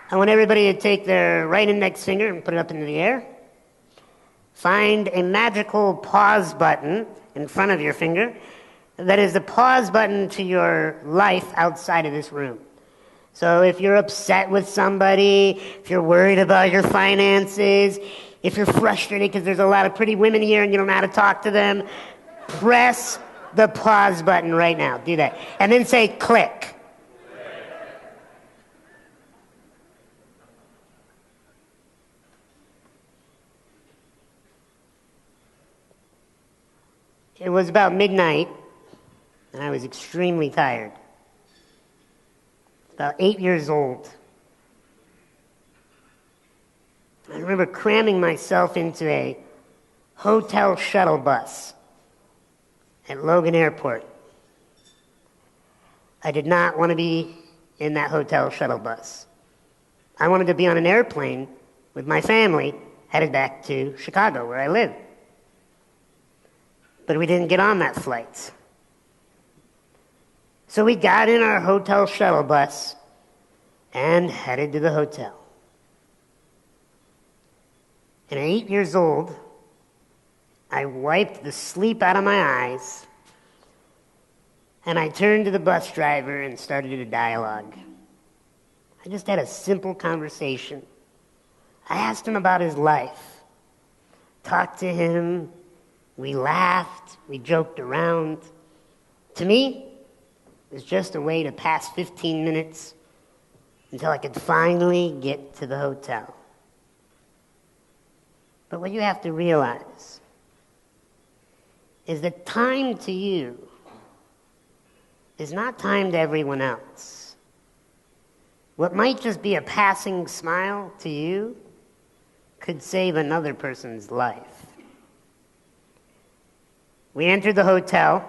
I want everybody to take their right index finger and put it up into the air. Find a magical pause button in front of your finger that is the pause button to your life outside of this room. So if you're upset with somebody, if you're worried about your finances, if you're frustrated because there's a lot of pretty women here and you don't know how to talk to them, press the pause button right now. Do that. And then say click. It was about midnight, and I was extremely tired. About 8 years old. I remember cramming myself into a hotel shuttle bus at Logan Airport. I did not want to be in that hotel shuttle bus. I wanted to be on an airplane with my family headed back to Chicago, where I live. But we didn't get on that flight. So we got in our hotel shuttle bus and headed to the hotel. And at 8 years old, I wiped the sleep out of my eyes, and I turned to the bus driver and started a dialogue. I just had a simple conversation. I asked him about his life, talked to him, we laughed, we joked around. To me, it was just a way to pass 15 minutes until I could finally get to the hotel. But what you have to realize is that time to you is not time to everyone else. What might just be a passing smile to you could save another person's life. We entered the hotel,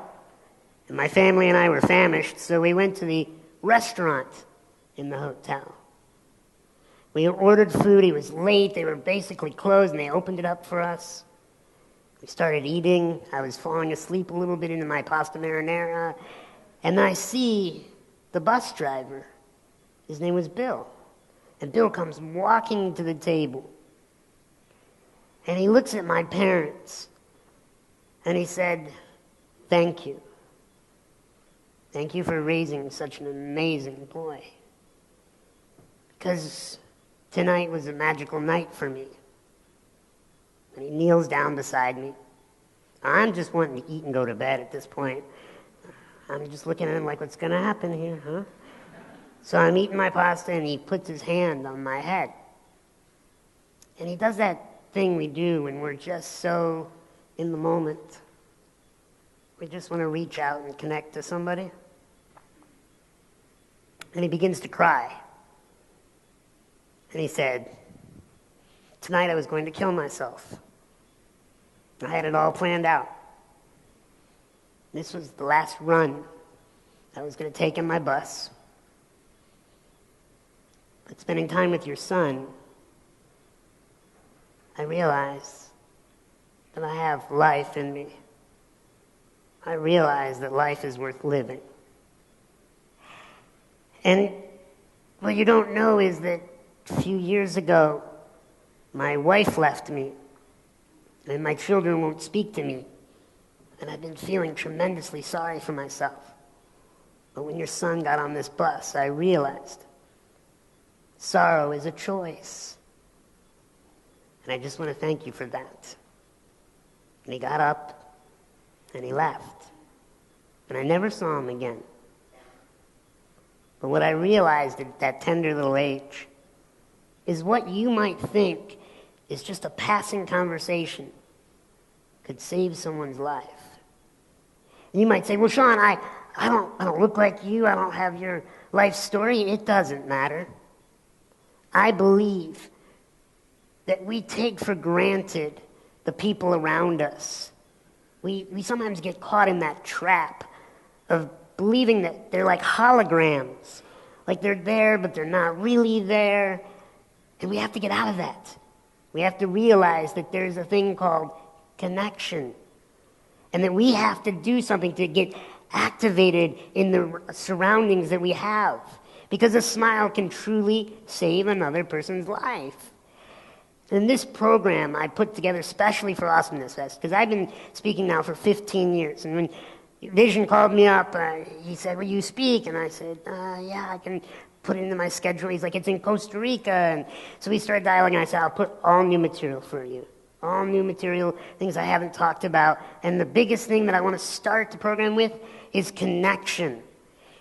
and my family and I were famished, so we went to the restaurant in the hotel. We ordered food. It was late. They were basically closed, and they opened it up for us. We started eating. I was falling asleep a little bit into my pasta marinara, and I see the bus driver. His name was Bill. And Bill comes walking to the table, and he looks at my parents, and he said, "Thank you. Thank you for raising such an amazing boy. Because tonight was a magical night for me." And he kneels down beside me. I'm just wanting to eat and go to bed at this point. I'm just looking at him like, what's going to happen here, huh? So I'm eating my pasta, and he puts his hand on my head. And he does that thing we do when we're just so in the moment. We just want to reach out and connect to somebody. And he begins to cry. And he said, "Tonight I was going to kill myself. I had it all planned out. This was the last run I was going to take in my bus. But spending time with your son, I realized that I have life in me. I realize that life is worth living." And what you don't know is that a few years ago, my wife left me, and my children won't speak to me, and I've been feeling tremendously sorry for myself. But when your son got on this bus, I realized sorrow is a choice. And I just want to thank you for that. And he got up, and he left. And I never saw him again. But what I realized at that tender little age is what you might think is just a passing conversation could save someone's life. And you might say, "Well, Sean, I don't look like you. I don't have your life story." It doesn't matter. I believe that we take for granted the people around us. We sometimes get caught in that trap of believing that they're like holograms, like they're there, but they're not really there. And we have to get out of that. We have to realize that there's a thing called connection, and that we have to do something to get activated in the surroundings that we have. because a smile can truly save another person's life. And this program I put together especially for Awesomeness Fest, because I've been speaking now for 15 years. And when Vision called me up, he said, will you speak? And I said, yeah, I can put it into my schedule. He's like, it's in Costa Rica. And so we started dialoguing, and I said, I'll put all new material for you. All new material, things I haven't talked about. And the biggest thing that I want to start the program with is connection.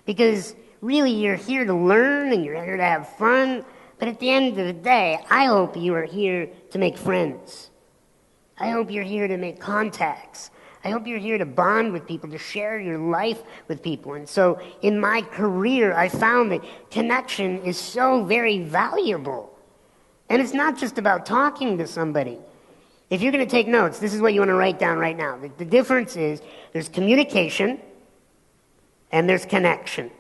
Because really, you're here to learn and you're here to have fun. But at the end of the day, I hope you are here to make friends. I hope you're here to make contacts. I hope you're here to bond with people, to share your life with people. And so in my career, I found that connection is so very valuable. And it's not just about talking to somebody. If you're going to take notes, this is what you want to write down right now. The difference is there's communication and there's connection.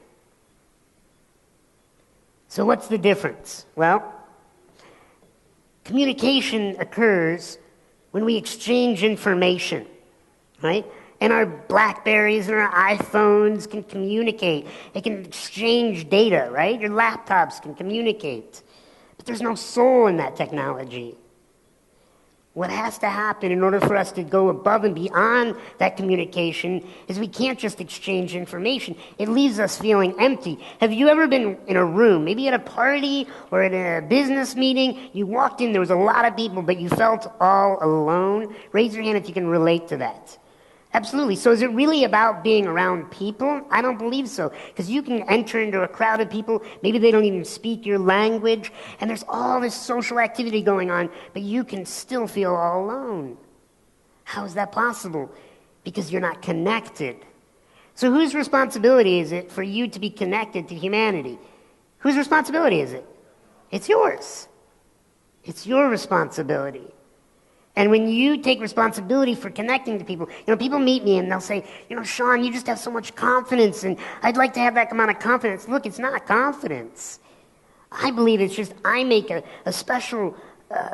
So what's the difference? Well, communication occurs when we exchange information, right? And our BlackBerries and our iPhones can communicate. They can exchange data, right? Your laptops can communicate. But there's no soul in that technology. What has to happen in order for us to go above and beyond that communication is we can't just exchange information. It leaves us feeling empty. Have you ever been in a room, maybe at a party or at a business meeting, you walked in, there was a lot of people, but you felt all alone? Raise your hand if you can relate to that. Absolutely. So is it really about being around people? I don't believe so. Because you can enter into a crowd of people, maybe they don't even speak your language, and there's all this social activity going on, but you can still feel all alone. How is that possible? Because you're not connected. So whose responsibility is it for you to be connected to humanity? Whose responsibility is it? It's yours. It's your responsibility. And when you take responsibility for connecting to people, people meet me and they'll say, Sean, you just have so much confidence, and I'd like to have that amount of confidence. Look, it's not confidence. I believe it's just I make a special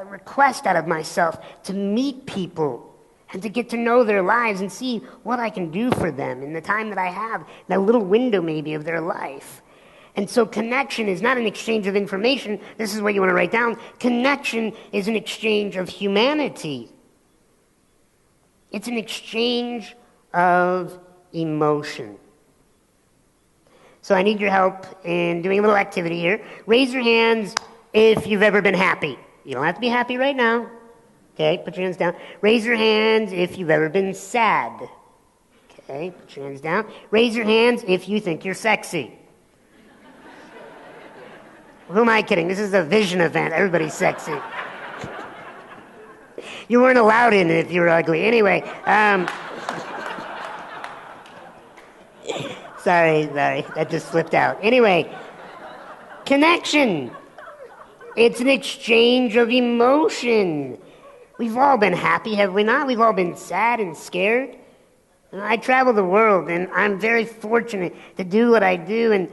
request out of myself to meet people and to get to know their lives and see what I can do for them in the time that I have, that little window maybe of their life. And so connection is not an exchange of information. This is what you want to write down. Connection is an exchange of humanity. It's an exchange of emotion. So I need your help in doing a little activity here. Raise your hands if you've ever been happy. You don't have to be happy right now. Okay, put your hands down. Raise your hands if you've ever been sad. Okay, put your hands down. Raise your hands if you think you're sexy. Who am I kidding? This is a Vision event. Everybody's sexy. You weren't allowed in if you were ugly. Anyway, sorry, that just slipped out. Anyway, connection. It's an exchange of emotion. We've all been happy, have we not? We've all been sad and scared. I travel the world, and I'm very fortunate to do what I do, and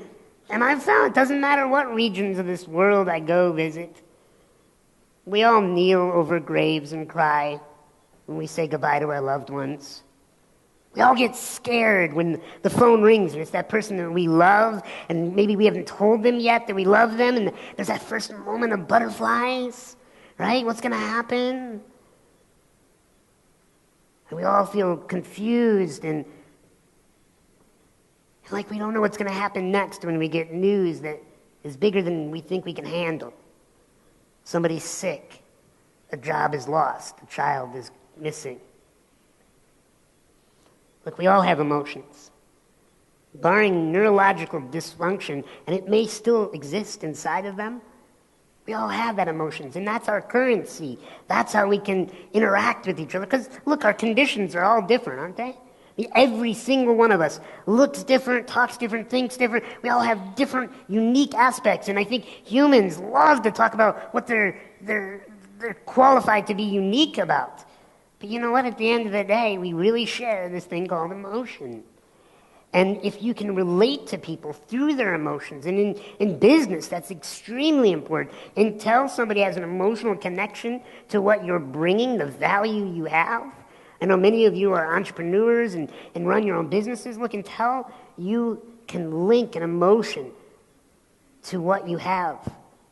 I've found it doesn't matter what regions of this world I go visit. We all kneel over graves and cry when we say goodbye to our loved ones. We all get scared when the phone rings and it's that person that we love, and maybe we haven't told them yet that we love them, and there's that first moment of butterflies, right? What's going to happen? And we all feel confused and like we don't know what's going to happen next when we get news that is bigger than we think we can handle. Somebody's sick. A job is lost. A child is missing. Look, we all have emotions. Barring neurological dysfunction, and it may still exist inside of them, we all have that emotions, and that's our currency. That's how we can interact with each other. Because, look, our conditions are all different, aren't they? Every single one of us looks different, talks different, thinks different. We all have different, unique aspects. And I think humans love to talk about what they're qualified to be unique about. But you know what? At the end of the day, we really share this thing called emotion. And if you can relate to people through their emotions, and in business, that's extremely important. Until somebody has an emotional connection to what you're bringing, the value you have. I know many of you are entrepreneurs and run your own businesses. Look, until you can link an emotion to what you have.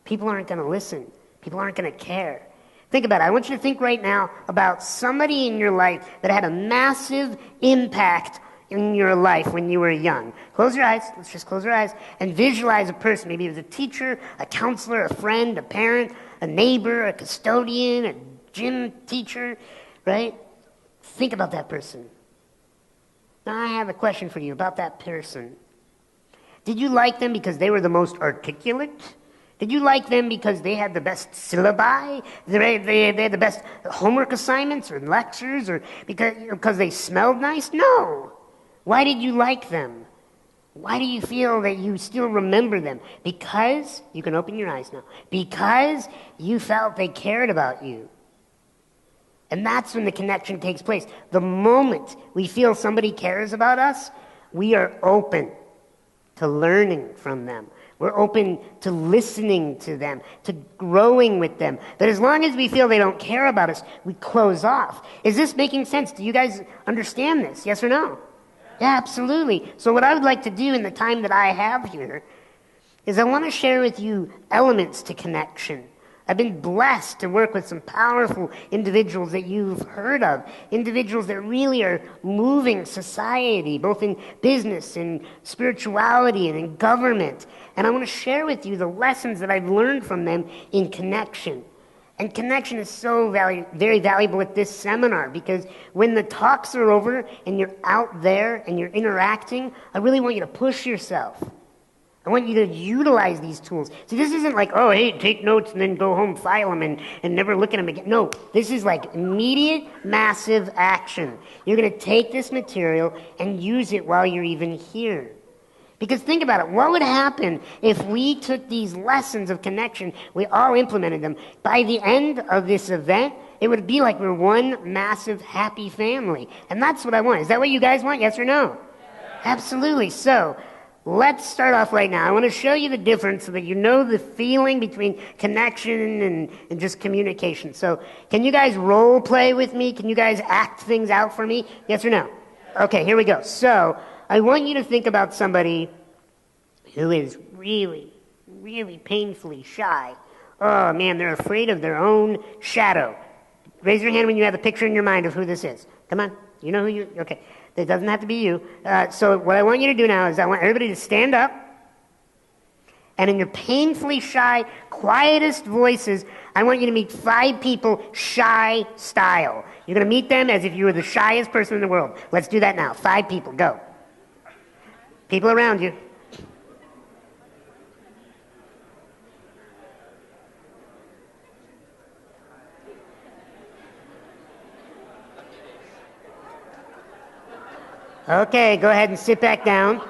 People aren't going to listen. People aren't going to care. Think about it. I want you to think right now about somebody in your life that had a massive impact in your life when you were young. Close your eyes. Let's just close our eyes and visualize a person. Maybe it was a teacher, a counselor, a friend, a parent, a neighbor, a custodian, a gym teacher, right? Think about that person. Now I have a question for you about that person. Did you like them because they were the most articulate? Did you like them because they had the best syllabi? They had the best homework assignments or lectures, or because they smelled nice? No. Why did you like them? Why do you feel that you still remember them? Because, you can open your eyes now, because you felt they cared about you. And that's when the connection takes place. The moment we feel somebody cares about us, we are open to learning from them. We're open to listening to them, to growing with them. But as long as we feel they don't care about us, we close off. Is this making sense? Do you guys understand this? Yes or no? Yeah, absolutely. So what I would like to do in the time that I have here is I want to share with you elements to connection. I've been blessed to work with some powerful individuals that you've heard of, individuals that really are moving society, both in business and spirituality and in government. And I want to share with you the lessons that I've learned from them in connection. And connection is so very valuable at this seminar, because when the talks are over and you're out there and you're interacting, I really want you to push yourself. I want you to utilize these tools. See, this isn't like, oh, hey, take notes and then go home, file them, and never look at them again. No, this is like immediate, massive action. You're going to take this material and use it while you're even here. Because think about it. What would happen if we took these lessons of connection, we all implemented them? By the end of this event, it would be like we're one massive, happy family. And that's what I want. Is that what you guys want? Yes or no? Yeah. Absolutely. So let's start off right now. I want to show you the difference so that you know the feeling between connection and just communication. So can you guys role play with me? Can you guys act things out for me? Yes or no? Okay, here we go. So I want you to think about somebody who is really, really painfully shy. Oh, man, they're afraid of their own shadow. Raise your hand when you have a picture in your mind of who this is. Come on. You know who you... Okay. It doesn't have to be you. So what I want you to do now is I want everybody to stand up, and in your painfully shy, quietest voices, I want you to meet 5 people shy style. You're going to meet them as if you were the shyest person in the world. Let's do that now. 5 people. Go. People around you. Okay, go ahead and sit back down.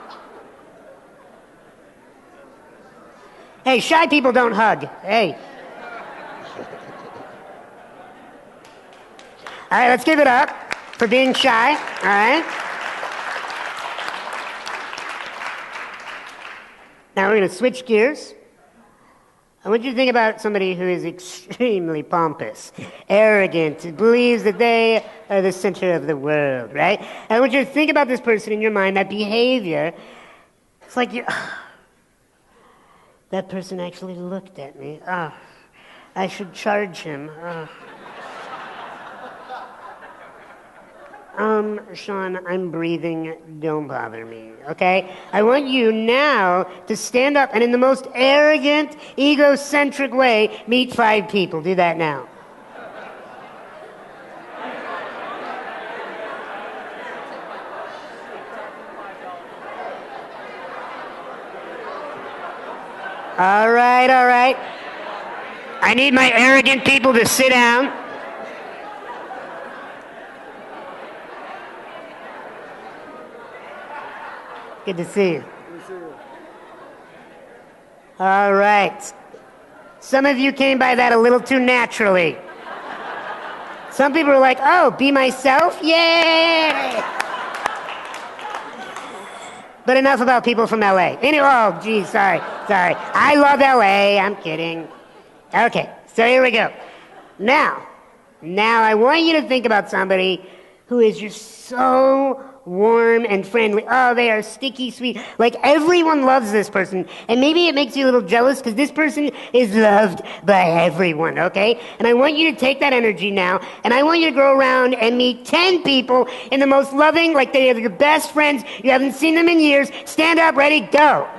Hey, shy people don't hug. Hey. All right, let's give it up for being shy. All right. Now we're going to switch gears. I want you to think about somebody who is extremely pompous, arrogant, believes that they are the center of the world, right? I want you to think about this person in your mind, that behavior. It's like that person actually looked at me. Oh, I should charge him. Sean, I'm breathing. Don't bother me, okay? I want you now to stand up and in the most arrogant, egocentric way, meet 5 people. Do that now. All right. I need my arrogant people to sit down. Good to see you. Good to see you. All right. Some of you came by that a little too naturally. Some people are like, oh, be myself? Yay! But enough about people from LA. Anyway, oh, geez, sorry. I love LA. I'm kidding. Okay, so here we go. Now I want you to think about somebody who is just so warm and friendly. Oh, they are sticky sweet. Like everyone loves this person. And maybe it makes you a little jealous because this person is loved by everyone, okay? And I want you to take that energy now, and I want you to go around and meet 10 people in the most loving, like they are your best friends. You haven't seen them in years. Stand up, ready, go.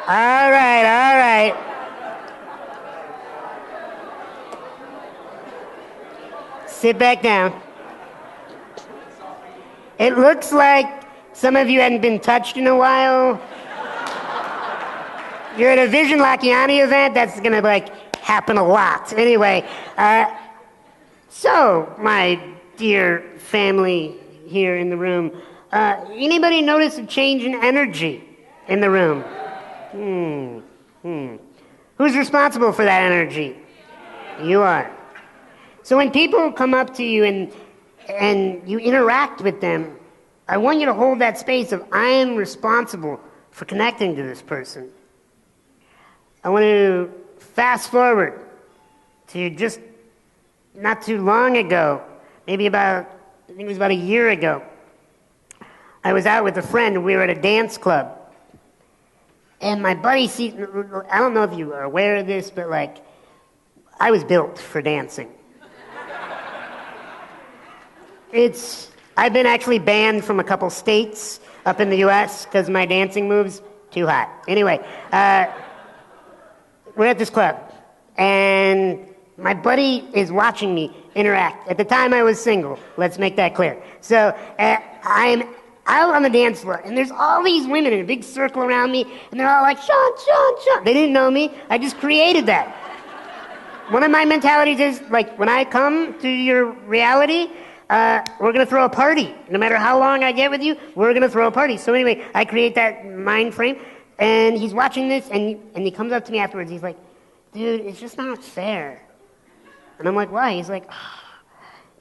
All right. Sit back down. It looks like some of you hadn't been touched in a while. You're at a Vision Lacchiani event. That's gonna happen a lot. Anyway, so my dear family here in the room, anybody notice a change in energy in the room? Who's responsible for that energy? You are. So when people come up to you and you interact with them, I want you to hold that space of I am responsible for connecting to this person. I want to fast forward to just not too long ago, I think it was about a year ago. I was out with a friend. We were at a dance club. And my buddy, I don't know if you are aware of this, but I was built for dancing. I've been actually banned from a couple states up in the U.S. because my dancing moves too hot. Anyway, we're at this club, and my buddy is watching me interact. At the time, I was single. Let's make that clear. So I'm out on the dance floor, and there's all these women in a big circle around me, and they're all like, Sean. They didn't know me. I just created that. One of my mentalities is, when I come to your reality, we're going to throw a party. No matter how long I get with you, we're going to throw a party. So anyway, I create that mind frame, and he's watching this, and he comes up to me afterwards. He's like, dude, it's just not fair. And I'm like, why? He's like,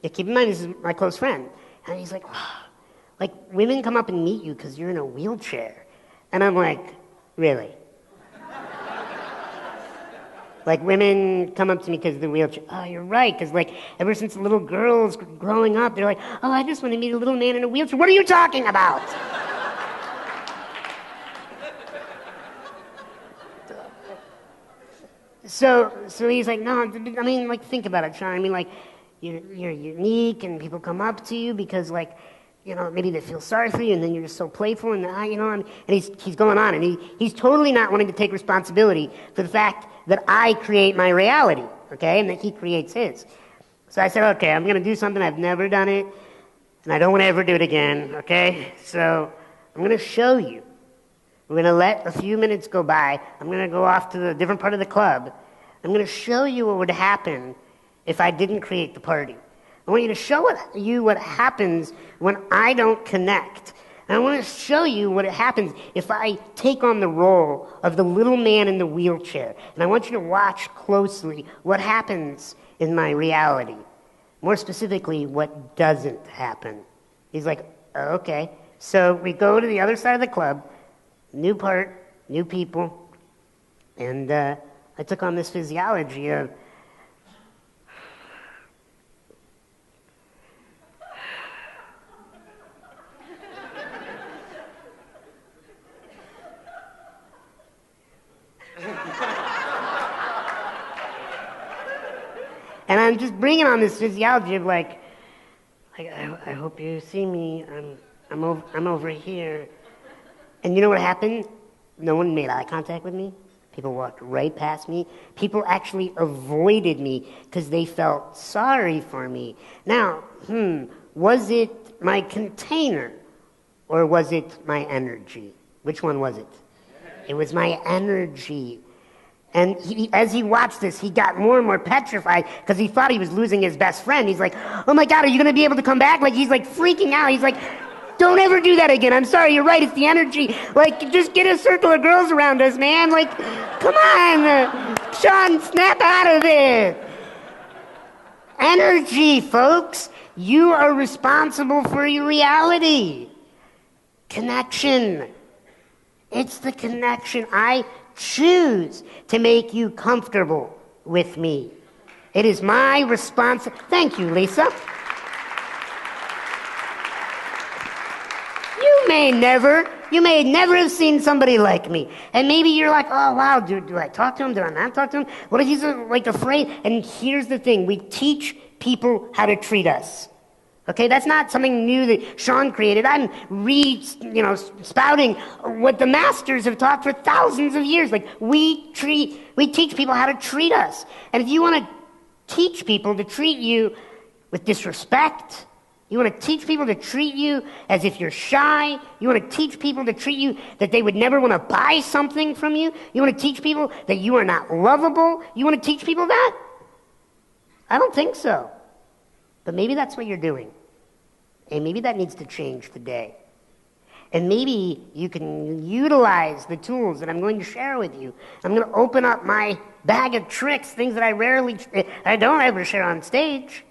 yeah, keep in mind, this is my close friend. And he's like, women come up and meet you because you're in a wheelchair. And I'm like, really? Women come up to me because of the wheelchair. Oh, you're right, because ever since little girls growing up, they're like, oh, I just want to meet a little man in a wheelchair. What are you talking about? So he's like, no, I mean, think about it, Sean. I mean, you're unique, and people come up to you because, maybe they feel sorry for you, and then you're just so playful, and and he's going on, and he's totally not wanting to take responsibility for the fact that I create my reality, okay, and that he creates his. So I said, okay, I'm going to do something. I've never done it, and I don't want to ever do it again, okay? So I'm going to show you. We're going to let a few minutes go by. I'm going to go off to a different part of the club. I'm going to show you what would happen if I didn't create the party. I want you to show you what happens when I don't connect. And I want to show you what happens if I take on the role of the little man in the wheelchair. And I want you to watch closely what happens in my reality. More specifically, what doesn't happen. He's like, okay. So we go to the other side of the club, new part, new people, and I took on this physiology of and I'm just bringing on this physiology of I hope you see me. I'm over here. And you know what happened? No one made eye contact with me. People walked right past me. People actually avoided me because they felt sorry for me. Now, was it my container or was it my energy? Which one was it? It was my energy. And as he watched this, he got more and more petrified because he thought he was losing his best friend. He's like, oh my God, are you going to be able to come back? He's freaking out. He's like, don't ever do that again. I'm sorry, you're right, it's the energy. Just get a circle of girls around us, man. Come on, Sean, snap out of it. energy, folks. You are responsible for your reality. Connection. It's the connection. I choose to make you comfortable with me. It is my responsibility. Thank you, Lisa. You may never have seen somebody like me. And maybe you're like, oh, wow, do I talk to him? Do I not talk to him? What if he's like afraid? And here's the thing. We teach people how to treat us. Okay, that's not something new that Sean created. I'm spouting what the masters have taught for thousands of years. Like, we teach people how to treat us. And if you want to teach people to treat you with disrespect, you want to teach people to treat you as if you're shy, you want to teach people to treat you that they would never want to buy something from you, you want to teach people that you are not lovable, you want to teach people that? I don't think so. But maybe that's what you're doing. And maybe that needs to change today. And maybe you can utilize the tools that I'm going to share with you. I'm going to open up my bag of tricks, things that I don't ever share on stage,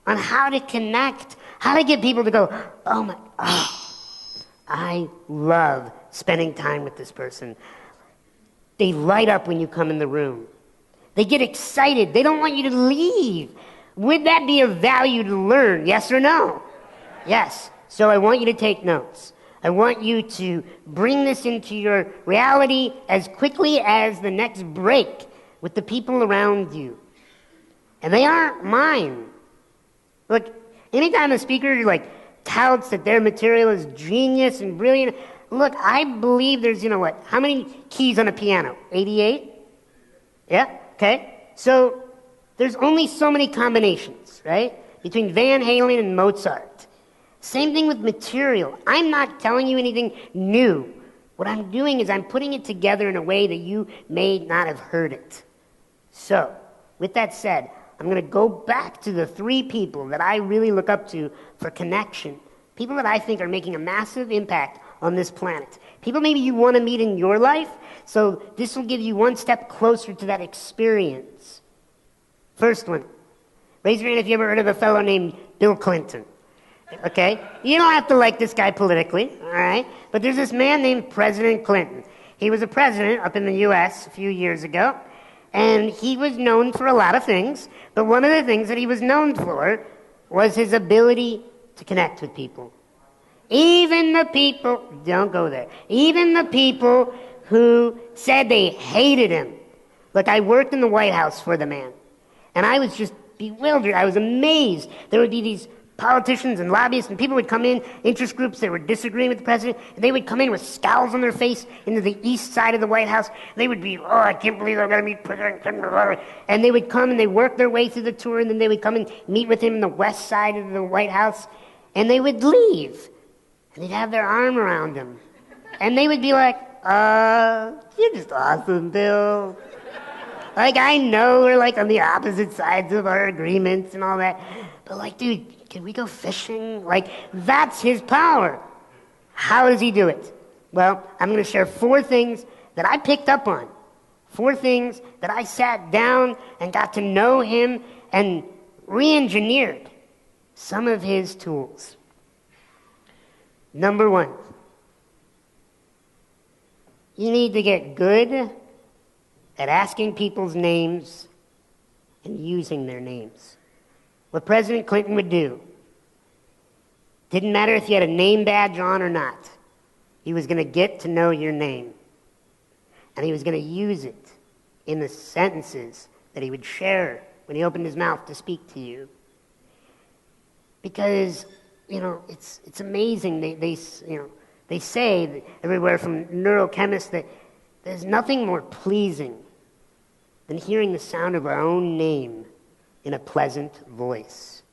on how to connect, how to get people to go, I love spending time with this person. They light up when you come in the room. They get excited. They don't want you to leave. Would that be of value to learn? Yes or no? Yes. So I want you to take notes. I want you to bring this into your reality as quickly as the next break with the people around you. And they aren't mine. Look, anytime a speaker touts that their material is genius and brilliant, look, I believe there's, how many keys on a piano? 88? Yeah? Okay. So there's only so many combinations, right? Between Van Halen and Mozart. Same thing with material. I'm not telling you anything new. What I'm doing is I'm putting it together in a way that you may not have heard it. So, with that said, I'm going to go back to the 3 people that I really look up to for connection. People that I think are making a massive impact on this planet. People maybe you want to meet in your life, so this will give you one step closer to that experience. First one. Raise your hand if you ever heard of a fellow named Bill Clinton. Okay? You don't have to like this guy politically, all right? But there's this man named President Clinton. He was a president up in the U.S. a few years ago, and he was known for a lot of things, but one of the things that he was known for was his ability to connect with people. Even the people, don't go there, even the people who said they hated him. Look, I worked in the White House for the man, and I was just bewildered. I was amazed. There would be these politicians and lobbyists, and people would come in, interest groups that were disagreeing with the president, and they would come in with scowls on their face into the east side of the White House. They would be, I can't believe I'm going to meet President Clinton. And they would come and they work their way through the tour, and then they would come and meet with him in the west side of the White House, and they would leave. And they'd have their arm around him. And they would be like, you're just awesome, Bill. I know we're on the opposite sides of our agreements and all that, but dude, can we go fishing? That's his power. How does he do it? Well, I'm going to share 4 things that I picked up on. 4 things that I sat down and got to know him and re-engineered some of his tools. Number 1, you need to get good at asking people's names and using their names. What President Clinton would do, didn't matter if you had a name badge on or not, he was going to get to know your name. And he was going to use it in the sentences that he would share when he opened his mouth to speak to you. Because, it's amazing. They say that everywhere from neurochemists that there's nothing more pleasing than hearing the sound of our own name in a pleasant voice.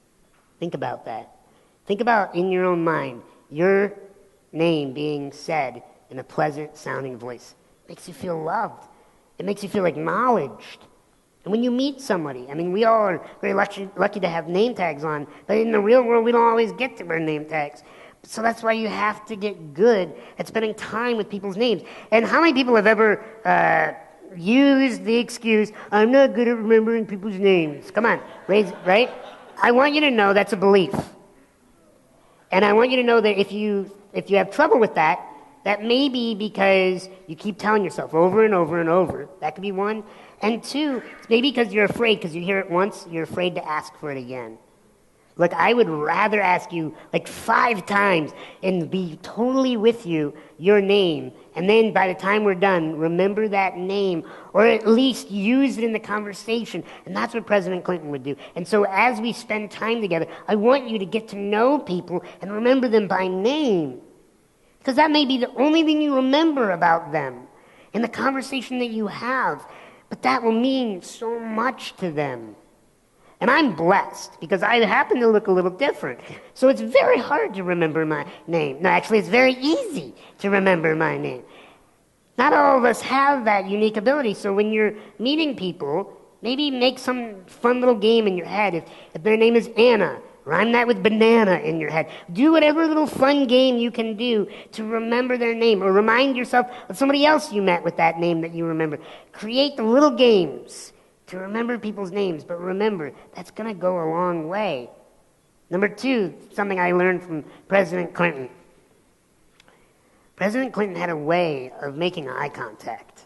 Think about that. Think about in your own mind, your name being said in a pleasant sounding voice. It makes you feel loved. It makes you feel acknowledged. And when you meet somebody, we all are very lucky to have name tags on, but in the real world, we don't always get to wear name tags. So that's why you have to get good at spending time with people's names. And how many people have ever used the excuse, I'm not good at remembering people's names? Come on, raise it, right? I want you to know that's a belief. And I want you to know that if you have trouble with that, that may be because you keep telling yourself over and over and over. That could be one. And two, it's maybe because you're afraid, because you hear it once, you're afraid to ask for it again. Look, I would rather ask you like 5 times and be totally with you, your name, and then by the time we're done, remember that name, or at least use it in the conversation. And that's what President Clinton would do. And so as we spend time together, I want you to get to know people and remember them by name. Because that may be the only thing you remember about them in the conversation that you have. But that will mean so much to them. And I'm blessed because I happen to look a little different. So it's very hard to remember my name. No, actually, it's very easy to remember my name. Not all of us have that unique ability. So when you're meeting people, maybe make some fun little game in your head. If their name is Anna, rhyme that with banana in your head. Do whatever little fun game you can do to remember their name, or remind yourself of somebody else you met with that name that you remember. Create the little games to remember people's names, but remember, that's going to go a long way. Number 2, something I learned from President Clinton. President Clinton had a way of making eye contact.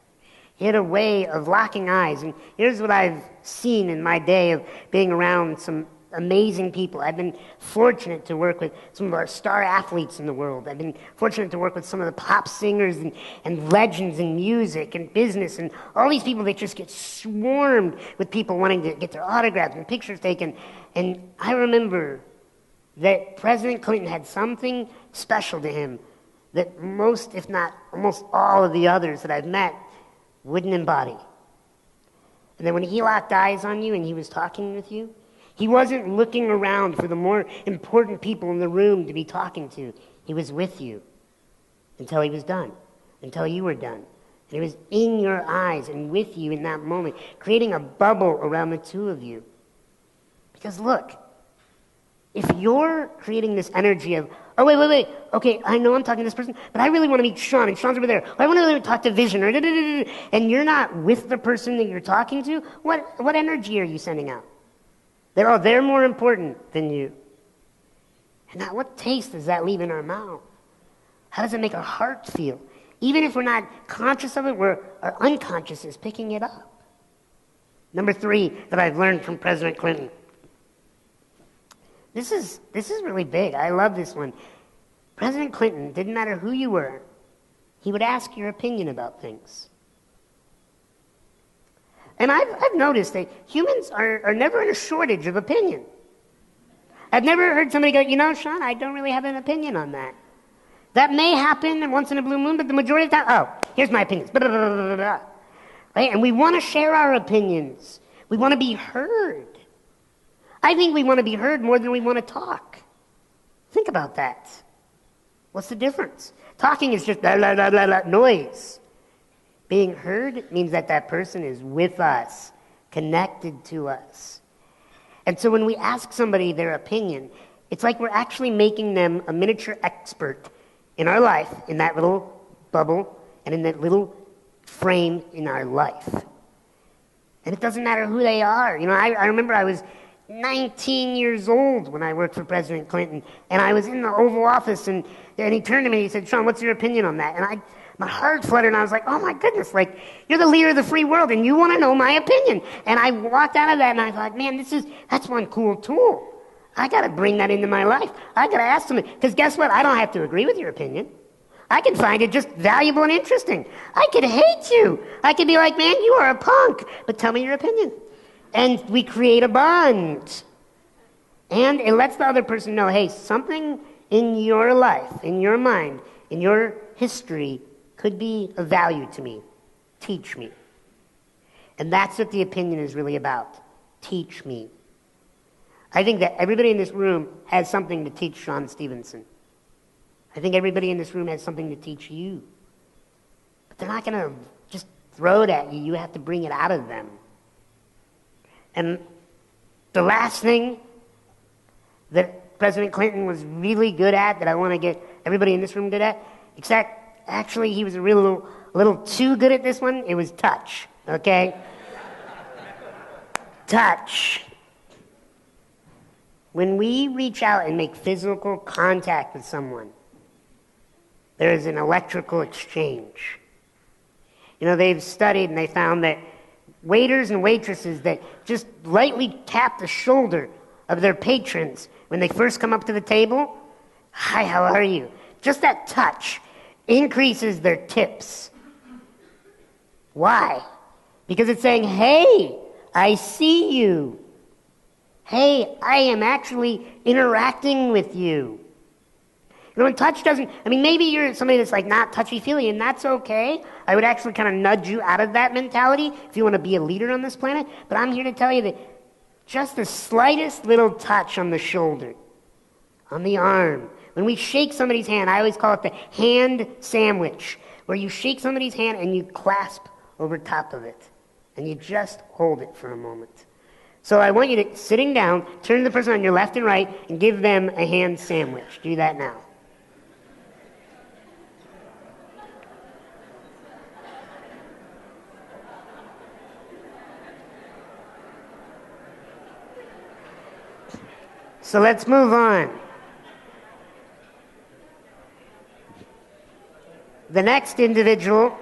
He had a way of locking eyes. And here's what I've seen in my day of being around some amazing people. I've been fortunate to work with some of our star athletes in the world. I've been fortunate to work with some of the pop singers and legends in music and business, and all these people that just get swarmed with people wanting to get their autographs and pictures taken. And I remember that President Clinton had something special to him that most, if not almost all of the others that I've met wouldn't embody. And then when he locked eyes on you and he was talking with you, he wasn't looking around for the more important people in the room to be talking to. He was with you until he was done, until you were done. And he was in your eyes and with you in that moment, creating a bubble around the two of you. Because look, if you're creating this energy of, oh, wait, okay, I know I'm talking to this person, but I really want to meet Sean, and Sean's over there. Or I want to really talk to Vision, or and you're not with the person that you're talking to, what energy are you sending out? They're more important than you. And now, what taste does that leave in our mouth? How does it make our heart feel? Even if we're not conscious of it, our unconscious is picking it up. Number 3 that I've learned from President Clinton. This is really big. I love this one. President Clinton, didn't matter who you were, he would ask your opinion about things. And I've noticed that humans are never in a shortage of opinion. I've never heard somebody go, Sean, I don't really have an opinion on that. That may happen once in a blue moon, but the majority of the time, here's my opinions. Blah, blah, blah, blah, blah. Right? And we want to share our opinions. We want to be heard. I think we want to be heard more than we want to talk. Think about that. What's the difference? Talking is just blah, blah, blah, blah, blah, noise. Being heard means that person is with us, connected to us. And so when we ask somebody their opinion, it's like we're actually making them a miniature expert in our life, in that little bubble, and in that little frame in our life. And it doesn't matter who they are. I remember I was 19 years old when I worked for President Clinton, and I was in the Oval Office, and he turned to me and he said, Sean, what's your opinion on that? And my heart fluttered, and I was like, oh my goodness, you're the leader of the free world, and you want to know my opinion. And I walked out of that, and I thought, man, that's one cool tool. I got to bring that into my life. I got to ask somebody, because guess what? I don't have to agree with your opinion. I can find it just valuable and interesting. I could hate you. I could be like, man, you are a punk, but tell me your opinion. And we create a bond. And it lets the other person know, hey, something in your life, in your mind, in your history could be of value to me. Teach me. And that's what the opinion is really about. Teach me. I think that everybody in this room has something to teach Sean Stevenson. I think everybody in this room has something to teach you. But they're not going to just throw it at you. You have to bring it out of them. And the last thing that President Clinton was really good at, that I want to get everybody in this room good at, except actually he was a little too good at this one, it was touch, okay? Touch. when we reach out and make physical contact with someone, there is an electrical exchange. You know, they've studied and they found that waiters and waitresses that just lightly tap the shoulder of their patrons when they first come up to the table, "Hi, how are you?" Just that touch increases their tips. Why? Because it's saying, "Hey, I see you. Hey, I am actually interacting with you." You know, and touch doesn't, I mean, maybe you're somebody that's like not touchy-feely, and that's okay. I would actually kind of nudge you out of that mentality if you want to be a leader on this planet. But I'm here to tell you that just the slightest little touch on the shoulder, on the arm, when we shake somebody's hand, I always call it the hand sandwich, where you shake somebody's hand and you clasp over top of it, and you just hold it for a moment. So I want you to, sitting down, turn to the person on your left and right and give them a hand sandwich. Do that now. So let's move on. The next individual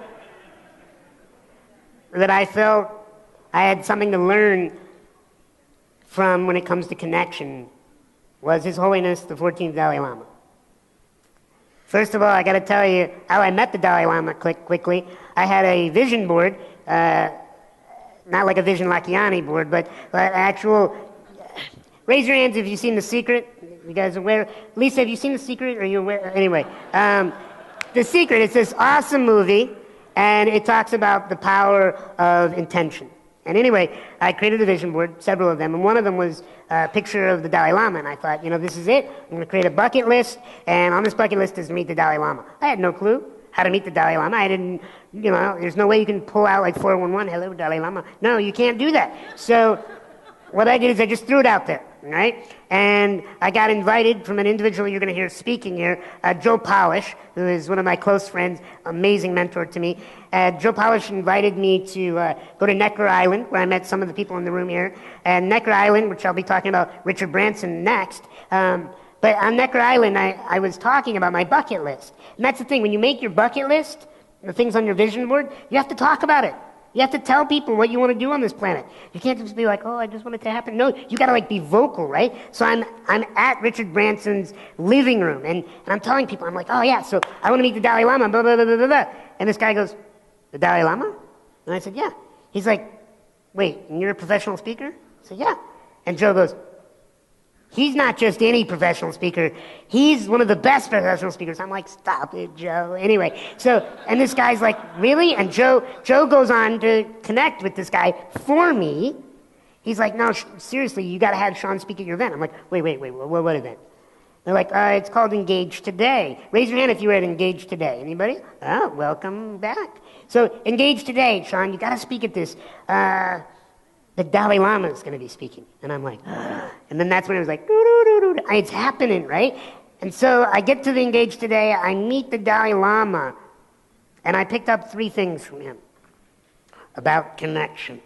that I felt I had something to learn from when it comes to connection was His Holiness the 14th Dalai Lama. First of all, I got to tell you how I met the Dalai Lama quickly. I had a vision board, not like a Vision Lakiani board, but actual. Raise your hands if you've seen The Secret. You guys aware? Lisa, have you seen The Secret? Are you aware? Anyway, The Secret, it's this awesome movie, and it talks about the power of intention. And anyway, I created a vision board, several of them, and one of them was a picture of the Dalai Lama, and I thought, you know, this is it. I'm going to create a bucket list, and on this bucket list is to meet the Dalai Lama. I had no clue how to meet the Dalai Lama. I didn't, you know, there's no way you can pull out like 411, "Hello, Dalai Lama." No, you can't do that. So what I did is I just threw it out there, right? And I got invited from an individual you're going to hear speaking here, Joe Polish, who is one of my close friends, amazing mentor to me. Joe Polish invited me to go to Necker Island, where I met some of the people in the room here. And Necker Island, which I'll be talking about Richard Branson next. But on Necker Island, I was talking about my bucket list. And that's the thing, when you make your bucket list, the things on your vision board, you have to talk about it. You have to tell people what you want to do on this planet. You can't just be like, "Oh, I just want it to happen." No, you got to like be vocal, right? So I'm at Richard Branson's living room, and I'm telling people, I'm like, "Oh yeah, so I want to meet the Dalai Lama, blah, blah, blah, blah, blah." And this guy goes, "The Dalai Lama?" And I said, "Yeah." He's like, "Wait, and you're a professional speaker?" I said, "Yeah." And Joe goes, "He's not just any professional speaker. He's one of the best professional speakers." I'm like, "Stop it, Joe." Anyway, so, and this guy's like, "Really?" And Joe goes on to connect with this guy for me. He's like, "No, seriously, you got to have Sean speak at your event." I'm like, wait, what event? They're like, "It's called Engage Today." Raise your hand if you were at Engage Today. Anybody? Oh, welcome back. So, Engage Today, Sean, you got to speak at this. The Dalai Lama is going to be speaking. And I'm like, "Ugh." And then that's when it was like, doo-doo-doo-doo. It's happening, right? And so I get to the Engage Today, I meet the Dalai Lama, and I picked up 3 things from him about connection.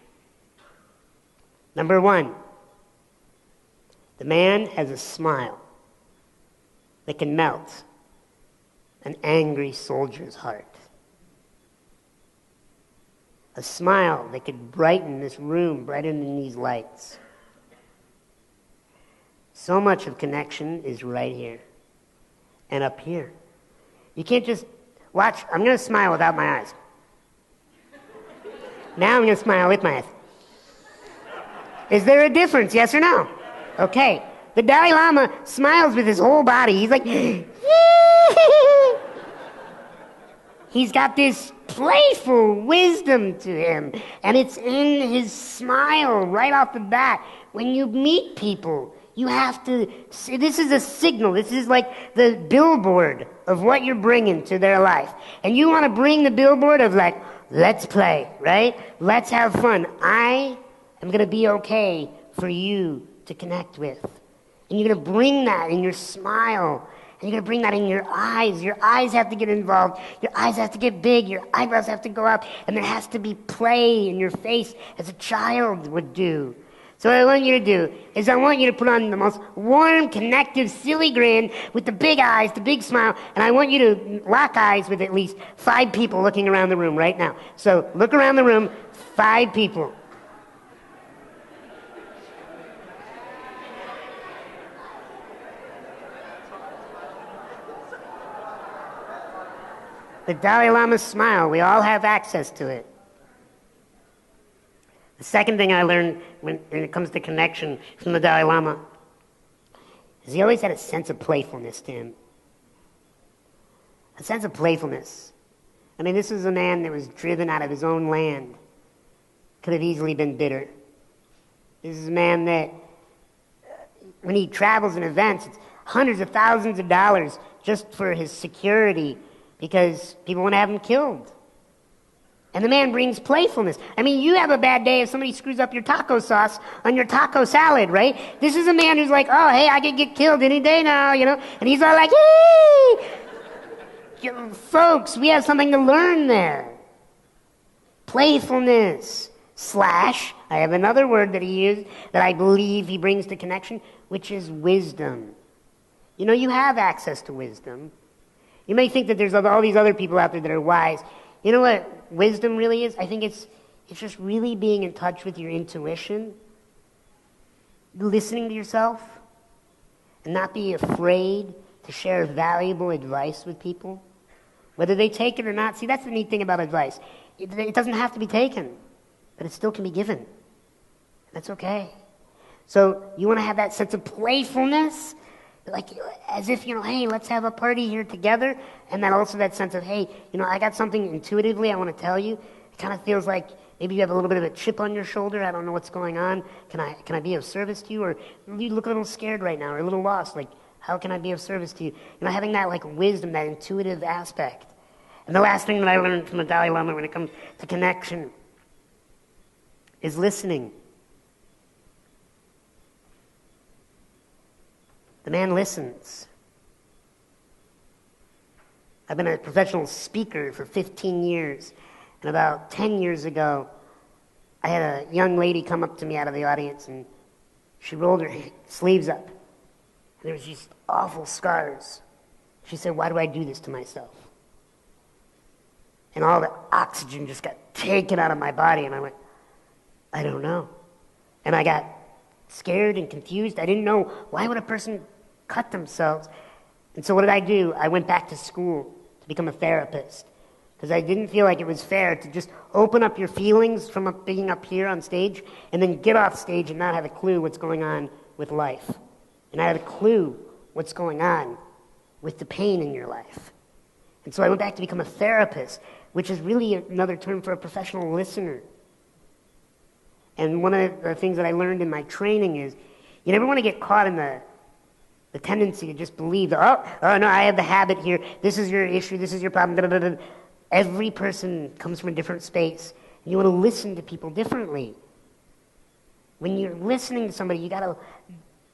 Number 1, the man has a smile that can melt an angry soldier's heart. A smile that could brighten this room, brighten these lights. So much of connection is right here and up here. You can't just watch. I'm going to smile without my eyes. Now I'm going to smile with my eyes. Is there a difference, yes or no? Okay. The Dalai Lama smiles with his whole body. He's like, he's got this playful wisdom to him, and it's in his smile right off the bat. When you meet people, you have to see, this is a signal. This is like the billboard of what you're bringing to their life. And you want to bring the billboard of like, let's play, right? Let's have fun. I am going to be okay for you to connect with. And you're going to bring that in your smile. And you're going to bring that in your eyes. Your eyes have to get involved. Your eyes have to get big. Your eyebrows have to go up. And there has to be play in your face as a child would do. So what I want you to do is I want you to put on the most warm, connective, silly grin with the big eyes, the big smile, and I want you to lock eyes with at least 5 people looking around the room right now. So look around the room, 5 people. The Dalai Lama's smile, we all have access to it. The second thing I learned when it comes to connection from the Dalai Lama is he always had a sense of playfulness to him. A sense of playfulness. I mean, this is a man that was driven out of his own land. Could have easily been bitter. This is a man that, when he travels in events, it's hundreds of thousands of dollars just for his security because people want to have him killed. And the man brings playfulness. I mean, you have a bad day if somebody screws up your taco sauce on your taco salad, right? This is a man who's like, oh, hey, I could get killed any day now, you know? And he's all like, hey! Folks, we have something to learn there. Playfulness. / I have another word that he used that I believe he brings to connection, which is wisdom. You know, you have access to wisdom. You may think that there's all these other people out there that are wise. You know what wisdom really is? I think it's just really being in touch with your intuition, listening to yourself, and not be afraid to share valuable advice with people, whether they take it or not. See, that's the neat thing about advice. It doesn't have to be taken, but it still can be given. That's okay. So you want to have that sense of playfulness, like as if, you know, hey, let's have a party here together. And then also that sense of, hey, you know, I got something intuitively I want to tell you. It kind of feels like maybe you have a little bit of a chip on your shoulder. I don't know what's going on. Can I be of service to you? Or you look a little scared right now or a little lost. Like, how can I be of service to you? You know, having that like wisdom, that intuitive aspect. And the last thing that I learned from the Dalai Lama when it comes to connection is listening. The man listens. I've been a professional speaker for 15 years, and about 10 years ago, I had a young lady come up to me out of the audience, and she rolled her sleeves up, and there was these awful scars. She said, why do I do this to myself? And all the oxygen just got taken out of my body, and I went, I don't know. And I got scared and confused. I didn't know, why would a person cut themselves? And so what did I do? I went back to school to become a therapist because I didn't feel like it was fair to just open up your feelings from being up here on stage and then get off stage and not have a clue what's going on with life. And I had a clue what's going on with the pain in your life. And so I went back to become a therapist, which is really another term for a professional listener. And one of the things that I learned in my training is you never want to get caught in the tendency to just believe that, oh no, I have the habit here, this is your issue, this is your problem, da, da, da, da. Every person comes from a different space. And you want to listen to people differently. When you're listening to somebody, you got to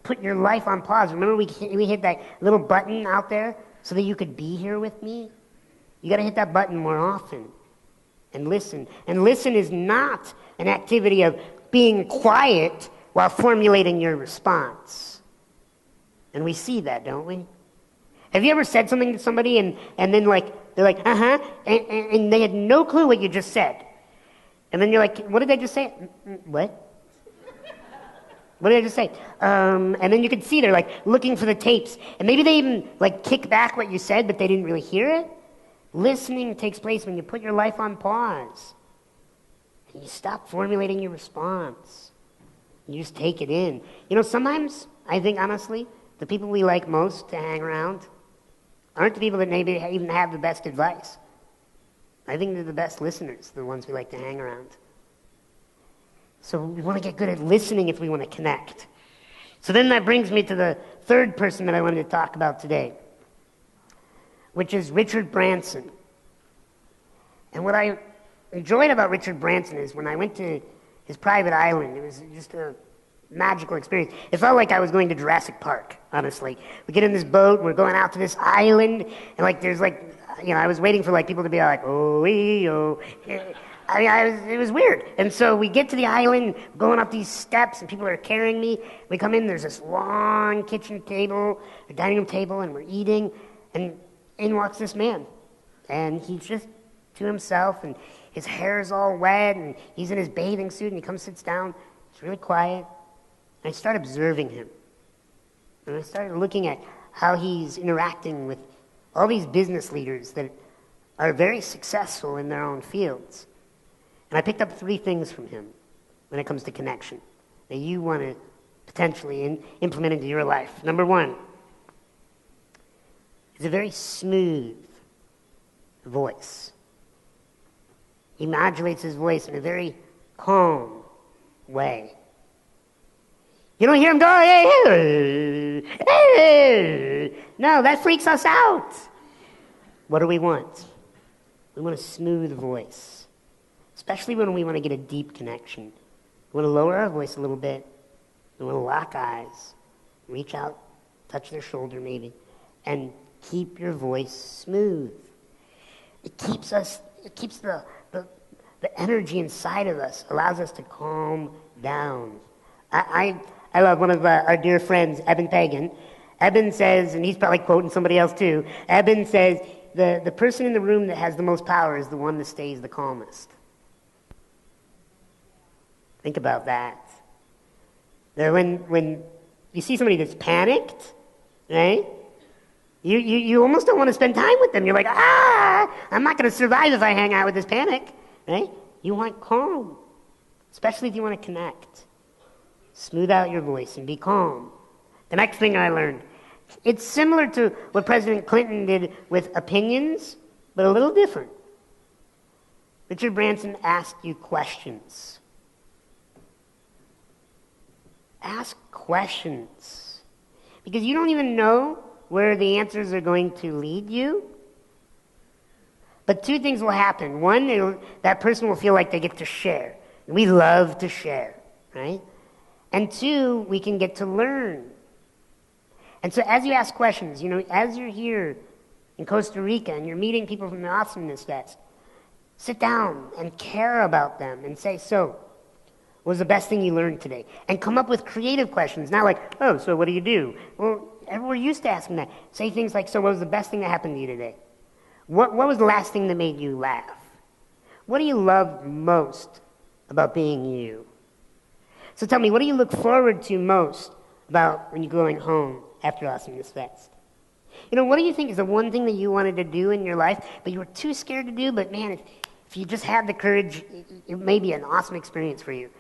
put your life on pause. Remember we hit that little button out there so that you could be here with me? You got to hit that button more often and listen. And listen is not an activity of being quiet while formulating your response. And we see that, don't we? Have you ever said something to somebody and then like they're like, uh-huh, and they had no clue what you just said. And then you're like, what did I just say? What? What did I just say? And then you can see they're like looking for the tapes. And maybe they even like kick back what you said, but they didn't really hear it. Listening takes place when you put your life on pause. And you stop formulating your response. You just take it in. You know, sometimes, I think honestly, the people we like most to hang around aren't the people that maybe even have the best advice. I think they're the best listeners, the ones we like to hang around. So we want to get good at listening if we want to connect. So then that brings me to the third person that I wanted to talk about today, which is Richard Branson. And what I enjoyed about Richard Branson is when I went to his private island, it was just a magical experience. It felt like I was going to Jurassic Park, honestly. We get in this boat, we're going out to this island, and like there's like, you know, I was waiting for like people to be like, oh, it was weird. And so we get to the island, going up these steps, and people are carrying me. We come in, there's this long kitchen table, a dining room table, and we're eating. And in walks this man. And he's just to himself, and his hair is all wet, and he's in his bathing suit, and he comes, sits down. It's really quiet. And I start observing him. And I started looking at how he's interacting with all these business leaders that are very successful in their own fields. And I picked up 3 things from him when it comes to connection that you want to potentially implement into your life. Number 1, he's a very smooth voice. He modulates his voice in a very calm way. You don't hear him go, hey, hey, hey. No, that freaks us out. What do we want? We want a smooth voice, especially when we want to get a deep connection. We want to lower our voice a little bit. We want to lock eyes, reach out, touch their shoulder maybe, and keep your voice smooth. It keeps the energy inside of us, allows us to calm down. I love one of our dear friends, Eben Pagan. Eben says, and he's probably quoting somebody else too, Eben says, the person in the room that has the most power is the one that stays the calmest. Think about that. That when you see somebody that's panicked, right? You almost don't want to spend time with them. You're like, I'm not going to survive if I hang out with this panic, right? You want calm, especially if you want to connect. Smooth out your voice and be calm. The next thing I learned, it's similar to what President Clinton did with opinions, but a little different. Richard Branson asked you questions. Ask questions. Because you don't even know where the answers are going to lead you. But 2 things will happen. One, that person will feel like they get to share. We love to share, right? And 2, we can get to learn. And so as you ask questions, as you're here in Costa Rica and you're meeting people from the Awesomeness Fest, sit down and care about them and say, so, what was the best thing you learned today? And come up with creative questions. Not like, oh, so what do you do? Well, we're used to asking that. Say things like, so what was the best thing that happened to you today? What was the last thing that made you laugh? What do you love most about being you? So tell me, what do you look forward to most about when you're going home after Awesomeness Fest? What do you think is the one thing that you wanted to do in your life, but you were too scared to do, but man, if you just had the courage, it may be an awesome experience for you.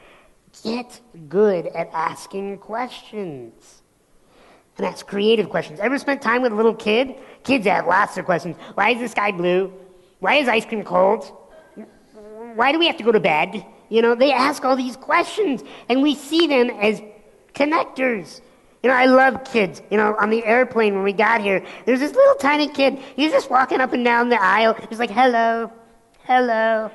Get good at asking questions. And ask creative questions. Ever spent time with a little kid? Kids have lots of questions. Why is the sky blue? Why is ice cream cold? Why do we have to go to bed? They ask all these questions, and we see them as connectors. I love kids. On the airplane when we got here, there's this little tiny kid. He's just walking up and down the aisle. He's like, hello, hello,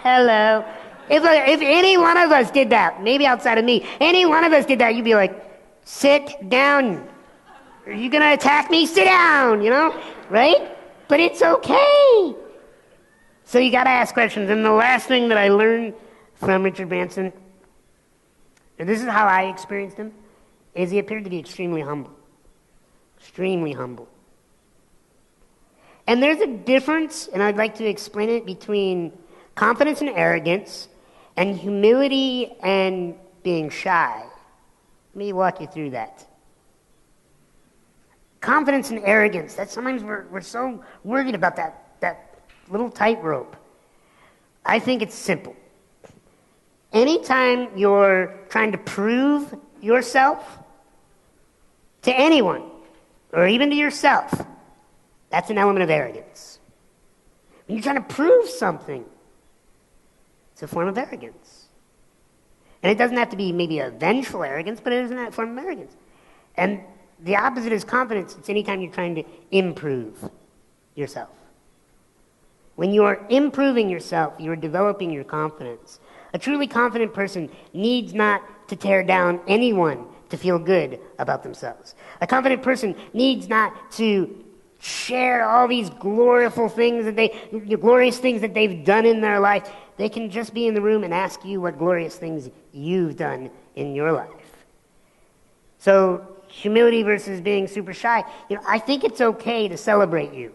hello. If any one of us did that, maybe outside of me, any one of us did that, you'd be like, sit down. Are you going to attack me? Sit down, right? But it's okay. So you got to ask questions. And the last thing that I learned from Richard Branson, and this is how I experienced him, is he appeared to be extremely humble. Extremely humble. And there's a difference, and I'd like to explain it, between confidence and arrogance and humility and being shy. Let me walk you through that. Confidence and arrogance, that sometimes we're so worried about that little tightrope. I think it's simple. Anytime you're trying to prove yourself to anyone, or even to yourself, that's an element of arrogance. When you're trying to prove something, it's a form of arrogance. And it doesn't have to be maybe a vengeful arrogance, but it is a form of arrogance. And the opposite is confidence. It's anytime you're trying to improve yourself. When you are improving yourself, you are developing your confidence. A truly confident person needs not to tear down anyone to feel good about themselves. A confident person needs not to share all these glorious things that they've done in their life. they can just be in the room and ask you what glorious things you've done in your life. So humility versus being super shy. I think it's okay to celebrate you.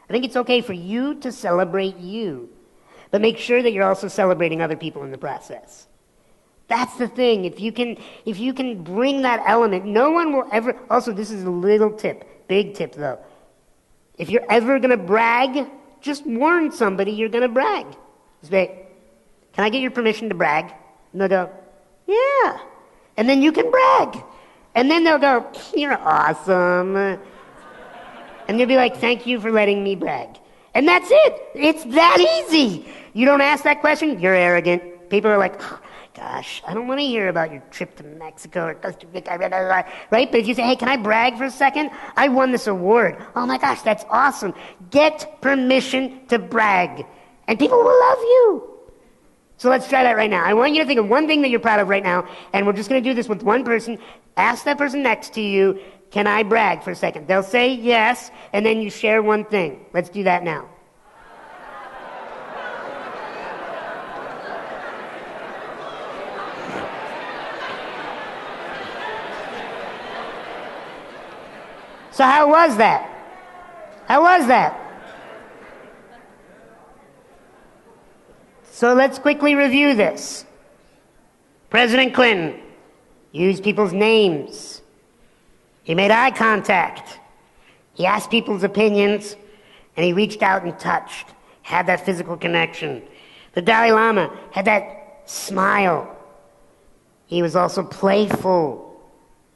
I think it's okay for you to celebrate you. But make sure that you're also celebrating other people in the process. That's the thing. If you can bring that element, no one will ever... Also, this is a little tip. Big tip, though. If you're ever going to brag, just warn somebody you're going to brag. Just say, can I get your permission to brag? And they'll go, yeah. And then you can brag. And then they'll go, you're awesome. And you'll be like, thank you for letting me brag. And that's it. It's that easy. You don't ask that question, you're arrogant. People are like, oh, gosh, I don't want to hear about your trip to Mexico or Costa Rica, right? But if you say, hey, can I brag for a second? I won this award. Oh my gosh, that's awesome. Get permission to brag. And people will love you. So let's try that right now. I want you to think of one thing that you're proud of right now, and we're just going to do this with one person. Ask that person next to you, can I brag for a second? They'll say yes, and then you share one thing. Let's do that now. So how was that? How was that? So let's quickly review this. President Clinton used people's names. He made eye contact. He asked people's opinions, and he reached out and touched, had that physical connection. The Dalai Lama had that smile. He was also playful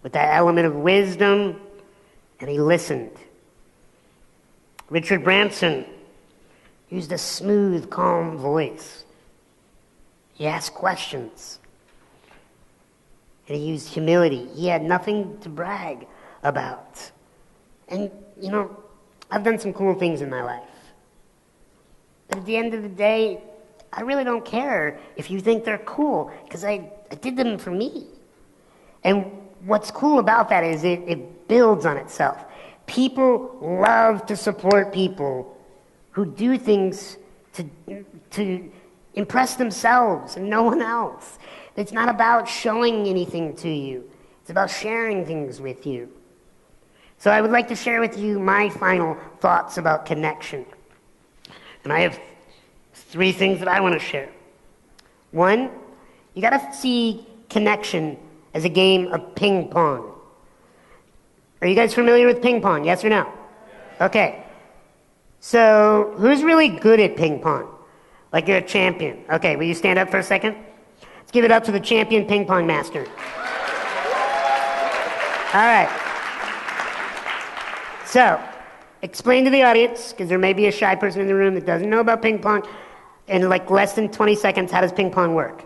with that element of wisdom, and he listened. Richard Branson used a smooth, calm voice. He asked questions. And he used humility. He had nothing to brag about. And, I've done some cool things in my life. But at the end of the day, I really don't care if you think they're cool, because I did them for me. And what's cool about that is it builds on itself. People love to support people who do things to impress themselves and no one else. It's not about showing anything to you. It's about sharing things with you. So I would like to share with you my final thoughts about connection. And I have 3 things that I want to share. 1, you got to see connection as a game of ping pong. Are you guys familiar with ping pong, yes or no? Okay. So who's really good at ping pong? Like you're a champion. Okay, will you stand up for a second? Let's give it up to the champion ping pong master. All right. So, explain to the audience, because there may be a shy person in the room that doesn't know about ping pong, in like less than 20 seconds, how does ping pong work?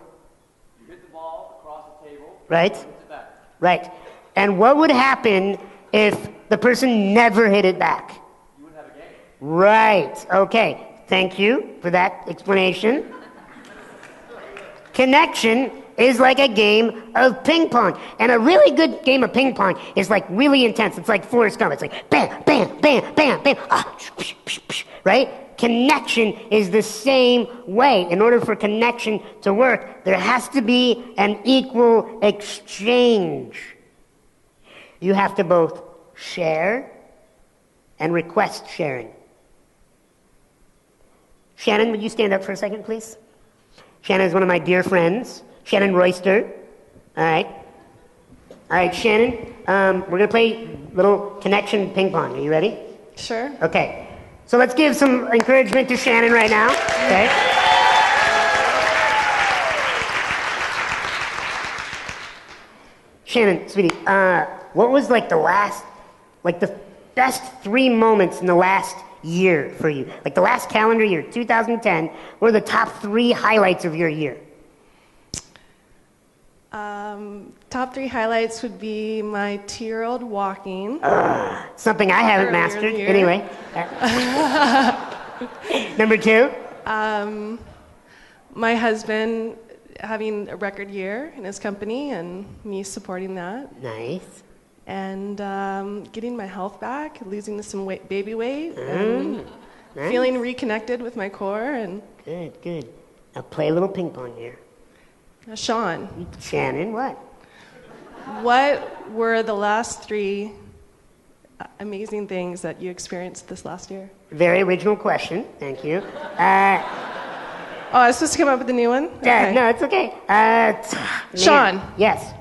You hit the ball across the table. Right? And hit it back. Right. And what would happen if the person never hit it back? You wouldn't have a game. Right. Okay. Thank you for that explanation. Connection is like a game of ping pong. And a really good game of ping pong is like really intense. It's like Forrest Gump. It's like bam, bam, bam, bam, bam. Right? Connection is the same way. In order for connection to work, there has to be an equal exchange. You have to both share and request sharing. Shannon, would you stand up for a second, please? Shannon is one of my dear friends. Shannon Royster. All right. All right, Shannon, we're going to play little connection ping pong. Are you ready? Sure. Okay. So let's give some encouragement to Shannon right now. Okay. Shannon, sweetie, what was like the best 3 moments in the last year for you? Like the last calendar year, 2010, what are the top 3 highlights of your year? Top 3 highlights would be my 2-year-old walking. Something I haven't mastered. Anyway. Number 2? My husband having a record year in his company and me supporting that. Nice. And getting my health back, losing some baby weight, and Nice. feeling reconnected with my core. And Good. Now play a little ping pong here. Now, Sean, Shannon, what? what were the last 3 amazing things that you experienced this last year? Very original question. Thank you. Oh, I was supposed to come up with a new one? Yeah, Okay. no, it's okay. Sean. Yes.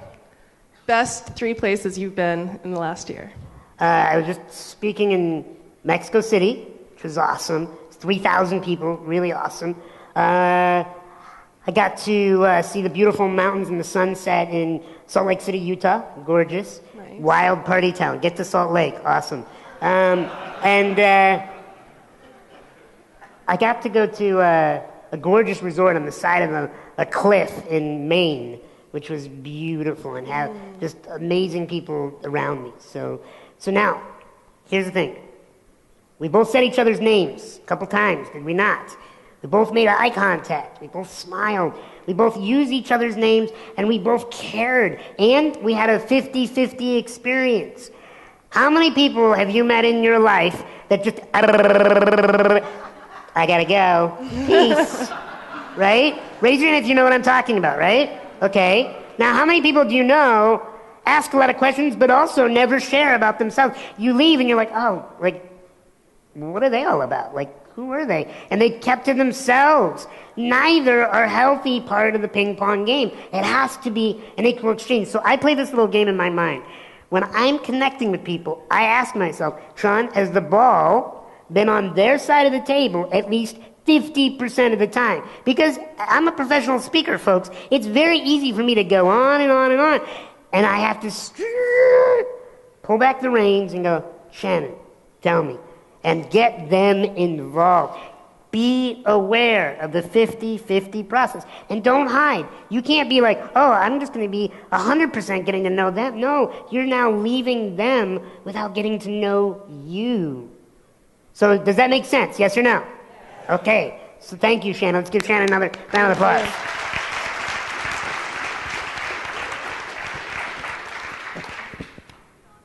Best 3 places you've been in the last year? I was just speaking in Mexico City, which was awesome. 3,000 people, really awesome. I got to see the beautiful mountains and the sunset in Salt Lake City, Utah. Gorgeous. Nice. Wild party town. Get to Salt Lake. Awesome. I got to go to a gorgeous resort on the side of a cliff in Maine, which was beautiful and have just amazing people around me. So now, here's the thing. We both said each other's names a couple times, did we not? We both made eye contact. We both smiled. We both used each other's names, and we both cared. And we had a 50-50 experience. How many people have you met in your life that just, I gotta go, peace, right? Raise your hand if you know what I'm talking about, right? Okay. Now, how many people do you know ask a lot of questions, but also never share about themselves? You leave and you're like, oh, like, what are they all about? Like, who are they? And they kept to themselves. Neither are healthy part of the ping pong game. It has to be an equal exchange. So I play this little game in my mind. When I'm connecting with people, I ask myself, Sean, has the ball been on their side of the table at least 50% of the time? Because I'm a professional speaker, folks. It's very easy for me to go on and on and on. And I have to pull back the reins and go, Shannon, tell me. And get them involved. Be aware of the 50-50 process. And don't hide. You can't be like, oh, I'm just going to be 100% getting to know them. No, you're now leaving them without getting to know you. So does that make sense? Yes or no? Okay. So thank you, Shannon. Let's give Shannon another round of applause.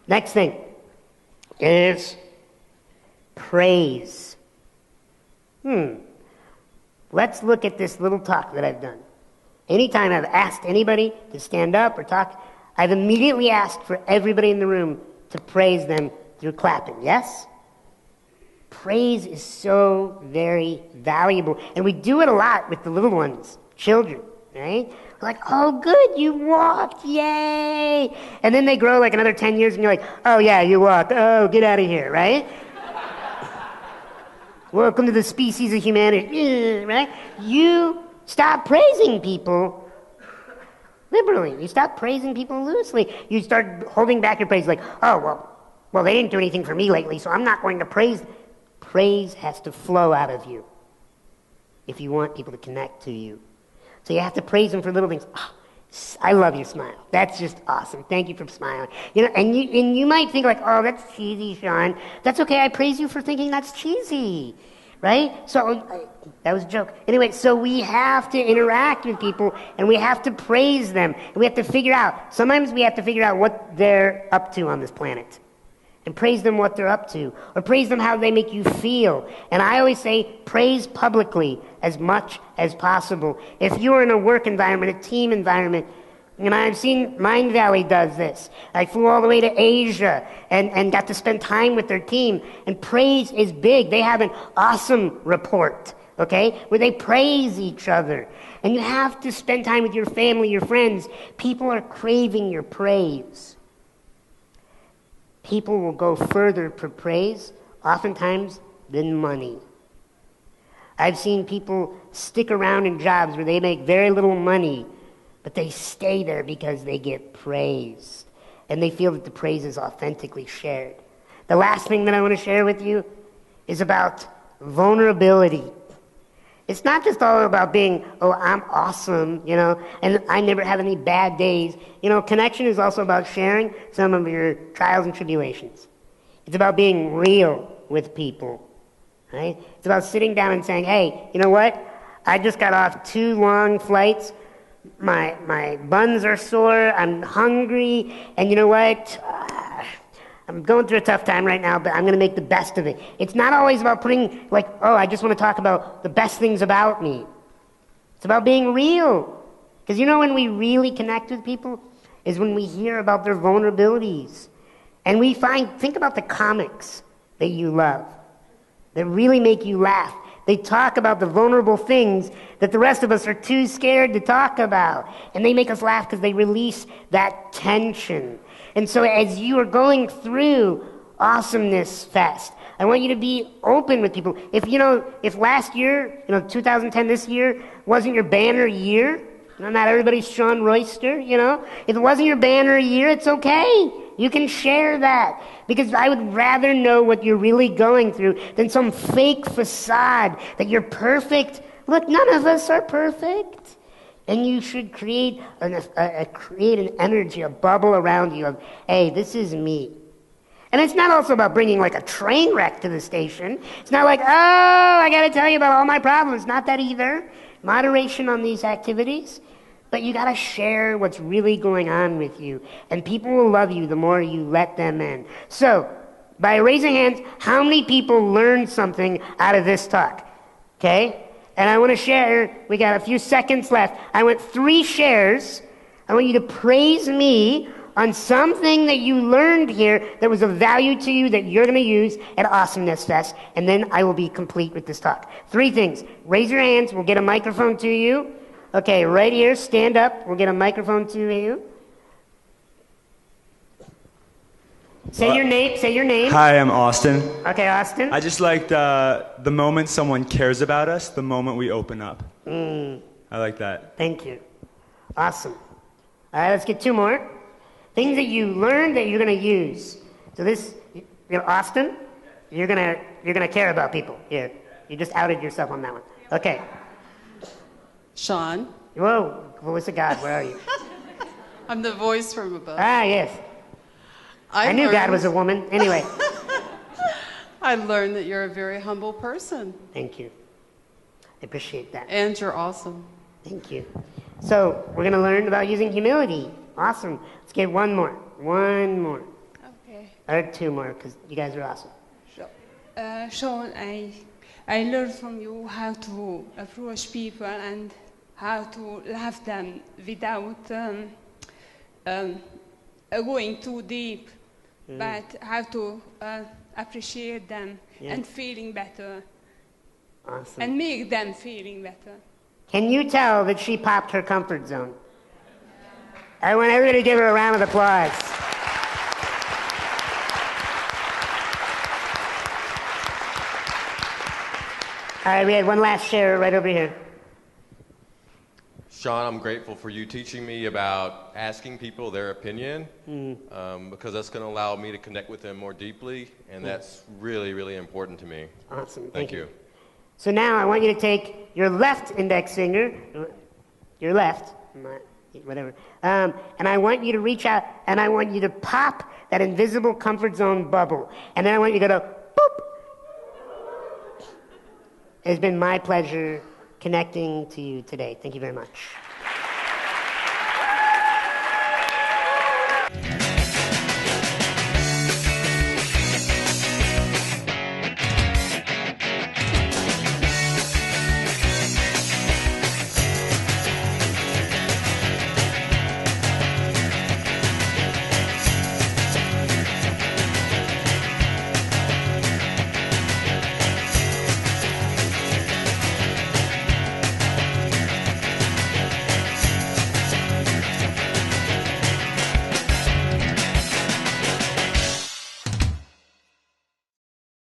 Next thing is praise. Let's look at this little talk that I've done. Anytime I've asked anybody to stand up or talk, I've immediately asked for everybody in the room to praise them through clapping. Yes? Praise is so very valuable. And we do it a lot with the little ones, children, right? We're like, oh, good, you walked, yay! And then they grow like another 10 years and you're like, oh, yeah, you walked. Oh, get out of here, right? Welcome to the species of humanity, right? You stop praising people liberally. You stop praising people loosely. You start holding back your praise like, oh, well, they didn't do anything for me lately, so I'm not going to praise them. Praise has to flow out of you if you want people to connect to you. So you have to praise them for little things. Oh, I love your smile. That's just awesome. Thank you for smiling. You know, and you might think like, oh, that's cheesy, Sean. That's okay. I praise you for thinking that's cheesy, right? So that was a joke. Anyway, so we have to interact with people and we have to praise them. And we have to figure out. Sometimes we have to figure out what they're up to on this planet. And praise them what they're up to. Or praise them how they make you feel. And I always say, praise publicly as much as possible. If you're in a work environment, a team environment, and I've seen Mind Valley does this. I flew all the way to Asia and got to spend time with their team. And praise is big. They have an awesome report, okay, where they praise each other. And you have to spend time with your family, your friends. People are craving your praise. People will go further for praise, oftentimes, than money. I've seen people stick around in jobs where they make very little money, but they stay there because they get praised. And they feel that the praise is authentically shared. The last thing that I want to share with you is about vulnerability. It's not just all about being, oh, I'm awesome, you know, and I never have any bad days. You know, connection is also about sharing some of your trials and tribulations. It's about being real with people, right? It's about sitting down and saying, hey, you know what? I just got off 2 long flights. My buns are sore. I'm hungry. And you know what? I'm going through a tough time right now, but I'm going to make the best of it. It's not always about putting, like, oh, I just want to talk about the best things about me. It's about being real. Because you know when we really connect with people is when we hear about their vulnerabilities. And we think about the comics that you love, that really make you laugh. They talk about the vulnerable things that the rest of us are too scared to talk about. And they make us laugh because they release that tension. And so as you are going through Awesomeness Fest, I want you to be open with people. If last year, 2010, this year, wasn't your banner year, not everybody's Sean Royster, if it wasn't your banner year, it's okay. You can share that. Because I would rather know what you're really going through than some fake facade that you're perfect. Look, none of us are perfect. And you should create an energy, a bubble around you of, hey, this is me. And it's not also about bringing like a train wreck to the station. It's not like, oh, I got to tell you about all my problems. Not that either. Moderation on these activities. But you got to share what's really going on with you. And people will love you the more you let them in. So, by raising hands, how many people learned something out of this talk? Okay? And I want to share, we got a few seconds left. I want 3 shares. I want you to praise me on something that you learned here that was of value to you that you're going to use at Awesomeness Fest. And then I will be complete with this talk. 3 things. Raise your hands. We'll get a microphone to you. Okay, right here, stand up. We'll get a microphone to you. Say your name. Hi, I'm Austin. Okay, Austin. I just liked the moment someone cares about us, the moment we open up. I like that. Thank you. Awesome. All right, let's get 2 more. Things that you learned that you're going to use. So this, Austin, you're gonna care about people. Here, you just outed yourself on that one. Okay. Sean. Whoa, voice of God, where are you? I'm the voice from above. Ah, yes. I knew God was a woman. Anyway. I learned that you're a very humble person. Thank you. I appreciate that. And you're awesome. Thank you. So, we're going to learn about using humility. Awesome. Let's get 1 more. 1 more. Okay. Or 2 more, because you guys are awesome. Sean, I learned from you how to approach people and how to love them without going too deep, but how to appreciate them and feeling better. Awesome. And make them feeling better. Can you tell that she popped her comfort zone? I want everybody to give her a round of applause. All right, we had one last share right over here. Sean, I'm grateful for you teaching me about asking people their opinion because that's going to allow me to connect with them more deeply, and that's really, really important to me. Awesome. Thank you. So now I want you to take your left index finger, your left, whatever, and I want you to reach out and I want you to pop that invisible comfort zone bubble. And then I want you to go, boop. It's been my pleasure connecting to you today. Thank you very much.